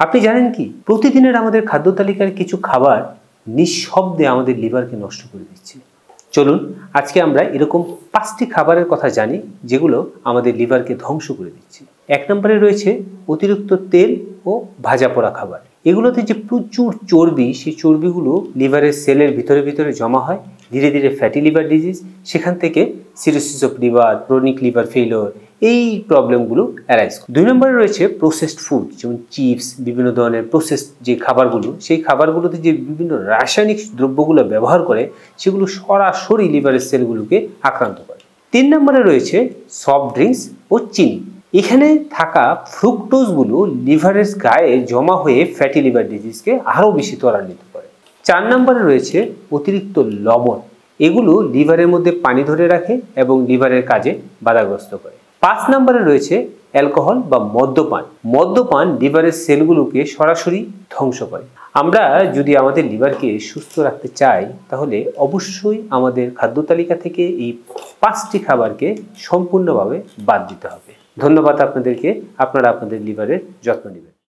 আপনি জানেন কি, প্রতিদিনের আমাদের খাদ্য তালিকার কিছু খাবার নিঃশব্দে আমাদের লিভারকে নষ্ট করে দিচ্ছে। চলুন আজকে আমরা এরকম 5টি খাবারের কথা জানি যেগুলো আমাদের লিভারকে ধ্বংস করে দিচ্ছে। 1 নম্বরে রয়েছে অতিরিক্ত তেল ও ভাজা পোড়া খাবার। এগুলোতে যে প্রচুর চর্বি, সেই চর্বিগুলো লিভারের সেলের ভিতরে ভিতরে জমা হয়, ধীরে ধীরে ফ্যাটি লিভার ডিজিজ, সেখান থেকে cirrhosis of liver, chronic liver failure, এই প্রবলেমগুলো অ্যারাইজ করে। 2 নম্বরে রয়েছে প্রসেসড ফুড, যেমন চিপস, বিভিন্ন ধরনের প্রসেসড যে খাবারগুলো, সেই খাবারগুলোতে যে বিভিন্ন রাসায়নিক দ্রব্যগুলো ব্যবহার করে, সেগুলো সরাসরি লিভারের সেলগুলোকে আক্রান্ত করে। 3 নম্বরে রয়েছে সফট ড্রিঙ্কস ও চিনি। এখানে থাকা ফ্রুক্টোজগুলো লিভারের গায়ে জমা হয়ে ফ্যাটি লিভার ডিজিজকে আরও বেশি ত্বরান্বিত করে। 4 নম্বরে রয়েছে অতিরিক্ত লবণ। এগুলো লিভারের মধ্যে পানি ধরে রাখে এবং লিভারের কাজে বাধাগ্রস্ত করে। 5 নম্বরে রয়েছে অ্যালকোহল বা মদ্যপান। মদ্যপান লিভারের সেলগুলোকে সরাসরি ধ্বংস করে। আমরা যদি আমাদের লিভারকে সুস্থ রাখতে চাই, তাহলে অবশ্যই আমাদের খাদ্য তালিকা থেকে এই 5টি খাবারকে সম্পূর্ণভাবে বাদ দিতে হবে। ধন্যবাদ আপনাদেরকে। আপনারা আপনাদের লিভারের যত্ন নেবেন।